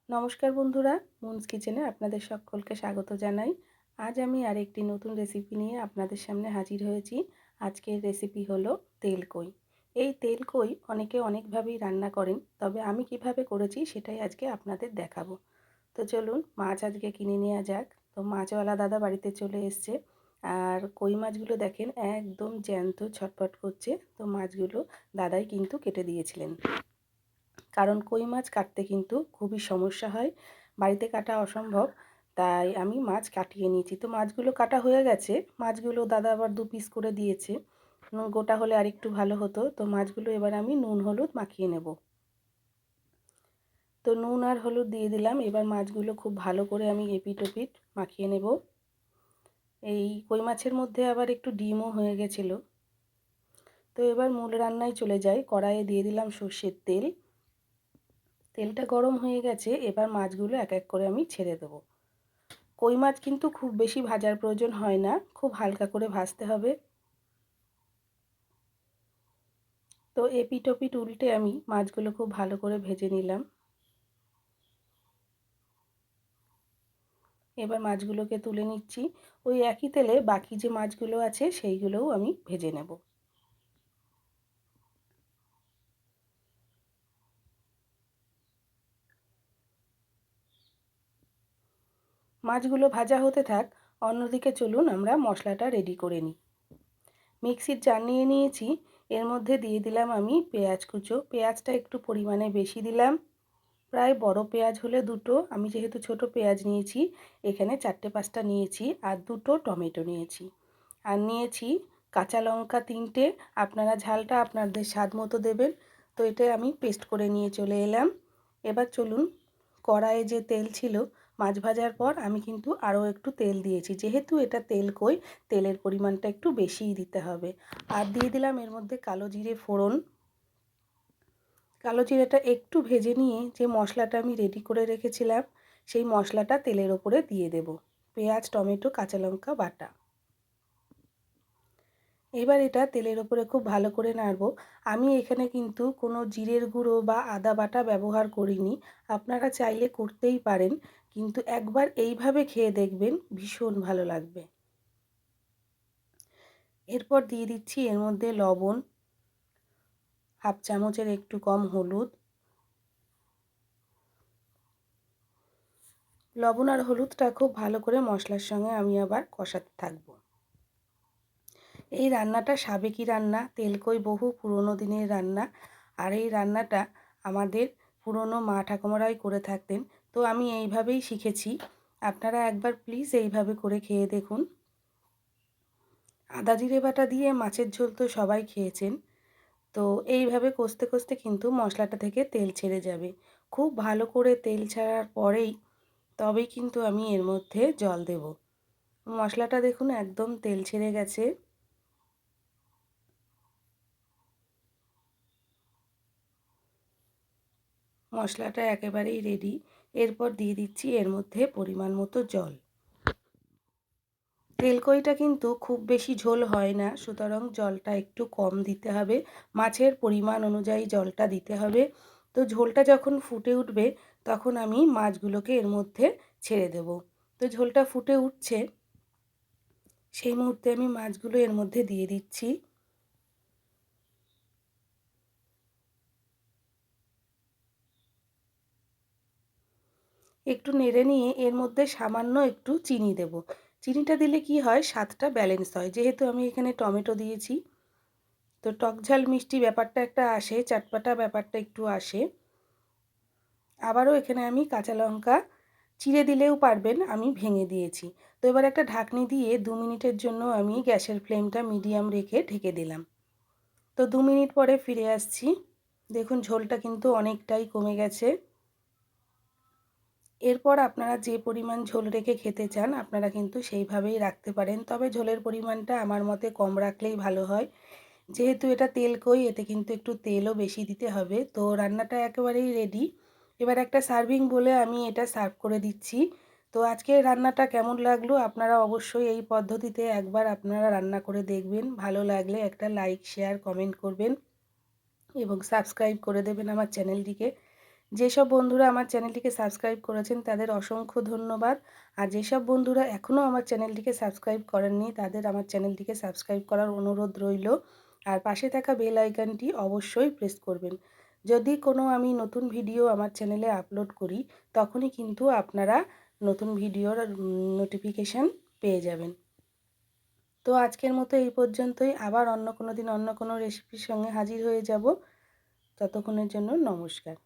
নমস্কার বন্ধুরা, মুনস কিচেনে আপনাদের সকলকে স্বাগত জানাই। আজ আমি আরেকটি নতুন রেসিপি নিয়ে আপনাদের সামনে হাজির হয়েছি। আজকের রেসিপি হলো তেলকই। এই তেলকই অনেকে অনেকভাবেই রান্না করেন, তবে আমি কিভাবে করেছি সেটাই আজকে আপনাদের দেখাবো। তো চলুন মাছ আজকে কিনে নেওয়া যাক। তো মাছওয়ালা দাদা বাড়িতে চলে এসছে, আর কই মাছগুলো দেখেন একদম জ্যান্ত ছটফট করছে। তো মাছগুলো দাদাই কিন্তু কেটে দিয়েছিলেন, কারণ কই মাছ কাটতে কিন্তু খুবই সমস্যা হয়, বাড়িতে কাটা অসম্ভব। তাই আমি মাছ কাটিয়ে নিয়েছি। তো মাছগুলো কাটা হয়ে গেছে। মাছগুলো দাদা আবার 2 পিস করে দিয়েছে। গোটা হলে আরেকটু ভালো হতো। তো মাছগুলো এবার আমি নুন হলুদ মাখিয়ে নেব। তো নুন আর হলুদ দিয়ে দিলাম। এবার মাছগুলো খুব ভালো করে আমি এপিট ওপিট মাখিয়ে নেব। এই কই মাছের মধ্যে আবার একটু ডিমও হয়ে গেছিলো। তো এবার মূল রান্নায় চলে যাই। কড়াইয়ে দিয়ে দিলাম সর্ষের তেল। তেলটা গরম হয়ে গেছে। এবার মাছগুলো এক এক করে আমি ছেড়ে দেবো। কই মাছ কিন্তু খুব বেশি ভাজার প্রয়োজন হয় না, খুব হালকা করে ভাজতে হবে। তো এপিট ওপিট উল্টে আমি মাছগুলো খুব ভালো করে ভেজে নিলাম। এবার মাছগুলোকে তুলে নিচ্ছি। ওই একই তেলে বাকি যে মাছগুলো আছে সেইগুলোও আমি ভেজে নেব। মাছগুলো ভাজা হতে থাক, অন্যদিকে চলুন আমরা মশলাটা রেডি করে নিই। মিক্সির জার নিয়ে নিয়েছি। এর মধ্যে দিয়ে দিলাম আমি পেঁয়াজ কুচো। পেঁয়াজটা একটু পরিমাণে বেশি দিলাম। প্রায় বড় পেঁয়াজ হলে দুটো, আমি যেহেতু ছোট পেঁয়াজ নিয়েছি এখানে 4-5টা নিয়েছি, আর দুটো টমেটো নিয়েছি। আর নিয়েছি কাঁচা লঙ্কা 3টে। আপনারা ঝালটা আপনাদের স্বাদ মতো দেবেন। তো এটা আমি পেস্ট করে নিয়ে চলে এলাম। এবার চলুন, কড়াইয়ে যে তেল ছিল, মাছ ভাজার পর আমি কিন্তু আরও একটু তেল দিয়েছি। যেহেতু এটা তেলকই, তেলের পরিমাণটা একটু বেশিই দিতে হবে। আর দিয়ে দিলাম এর মধ্যে কালো জিরে ফোড়ন। কালো জিরেটা একটু ভেজে নিয়ে যে মশলাটা আমি রেডি করে রেখেছিলাম সেই মশলাটা তেলের ওপরে দিয়ে দেব। পেঁয়াজ, টমেটো, কাঁচা লঙ্কা বাটা। এবার এটা তেলের ওপরে খুব ভালো করে নাড়ব। আমি এখানে কিন্তু কোনো জিরের গুঁড়ো বা আদা বাটা ব্যবহার করিনি। আপনারা চাইলে করতেই পারেন, কিন্তু একবার এইভাবে খেয়ে দেখবেন, ভীষণ ভালো লাগবে। এরপর দিয়ে দিচ্ছি এর মধ্যে লবণ, হাফ চামচের একটু কম হলুদ। লবণ আর হলুদটা খুব ভালো করে মশলার সঙ্গে আমি আবার কষাতে থাকবো। এই রান্নাটা সাবেকি রান্না, তেলকই বহু পুরনো দিনের রান্না। আর এই রান্নাটা আমাদের পুরনো মা ঠাকুমারাই করে থাকতেন। তো আমি এইভাবেই শিখেছি। আপনারা একবার প্লিজ এইভাবে করে খেয়ে দেখুন। আদা জিরে বাটা দিয়ে মাছের ঝোল তো সবাই খেয়েছেন। তো এইভাবে কষতে কষতে কিন্তু মশলাটা থেকে তেল ছেড়ে যাবে। খুব ভালো করে তেল ছাড়ার পরেই তবেই কিন্তু আমি এর মধ্যে জল দেব। মশলাটা দেখুন একদম তেল ছেড়ে গেছে। মশলাটা একেবারেই রেডি। এরপর দিয়ে দিচ্ছি এর মধ্যে পরিমাণ মতো জল। তেলকইটা কিন্তু খুব বেশি ঝোল হয় না, সুতরাং জলটা একটু কম দিতে হবে। মাছের পরিমাণ অনুযায়ী জলটা দিতে হবে। তো ঝোলটা যখন ফুটে উঠবে তখন আমি মাছগুলোকে এর মধ্যে ছেড়ে দেব। তো ঝোলটা ফুটে উঠছে, সেই মুহূর্তে আমি মাছগুলো এর মধ্যে দিয়ে দিচ্ছি। একটু নেড়ে নিয়ে এর মধ্যে সামান্য একটু চিনি দেব। চিনিটা দিলে কি হয়, স্বাদটা ব্যালেন্স হয়। যেহেতু আমি এখানে টমেটো দিয়েছি, তো টক ঝাল মিষ্টি ব্যাপারটা একটা আসে, চাটপাটা ব্যাপারটা একটু আসে। আবারও এখানে আমি কাঁচা লঙ্কা চিড়ে দিলেও পারবেন, আমি ভেঙে দিয়েছি। তো এবার একটা ঢাকনি দিয়ে 2 মিনিটের জন্য আমি গ্যাসের ফ্লেমটা মিডিয়াম রেখে ঢেকে দিলাম। তো 2 মিনিট পরে ফিরে আসছি। দেখুন ঝোলটা কিন্তু অনেকটাই কমে গেছে। এরপর আপনারা যে পরিমাণ ঝোল রেখে খেতে চান আপনারা কিন্তু সেইভাবেই রাখতে পারেন, তবে ঝোলের পরিমাণটা আমার মতে কম রাখলেই ভালো হয়। যেহেতু এটা তেলকই, এতে কিন্তু একটু তেলও বেশি দিতে হবে। তো রান্নাটা একেবারেই রেডি। এবার একটা সার্ভিং বলে আমি এটা সার্ভ করে দিচ্ছি। তো আজকের রান্নাটা কেমন লাগলো আপনারা অবশ্যই এই পদ্ধতিতে একবার আপনারা রান্না করে দেখবেন। ভালো লাগলে একটা লাইক, শেয়ার, কমেন্ট করবেন এবং সাবস্ক্রাইব করে দেবেন আমার চ্যানেলটিকে। যেসব বন্ধুরা আমার চ্যানেলটিকে সাবস্ক্রাইব করেছেন তাদের অসংখ্য ধন্যবাদ। আর যেসব বন্ধুরা এখনও আমার চ্যানেলটিকে সাবস্ক্রাইব করেননি তাদের আমার চ্যানেলটিকে সাবস্ক্রাইব করার অনুরোধ রইল। আর পাশে থাকা বেল আইকনটি অবশ্যই প্রেস করবেন। যদি কোনো আমি নতুন ভিডিও আমার চ্যানেলে আপলোড করি তখনই কিন্তু আপনারা নতুন ভিডিওর নোটিফিকেশান পেয়ে যাবেন। তো আজকের মতো এই পর্যন্তই। আবার অন্য কোনো দিন অন্য কোনো রেসিপির সঙ্গে হাজির হয়ে যাব। ততক্ষণের জন্য নমস্কার।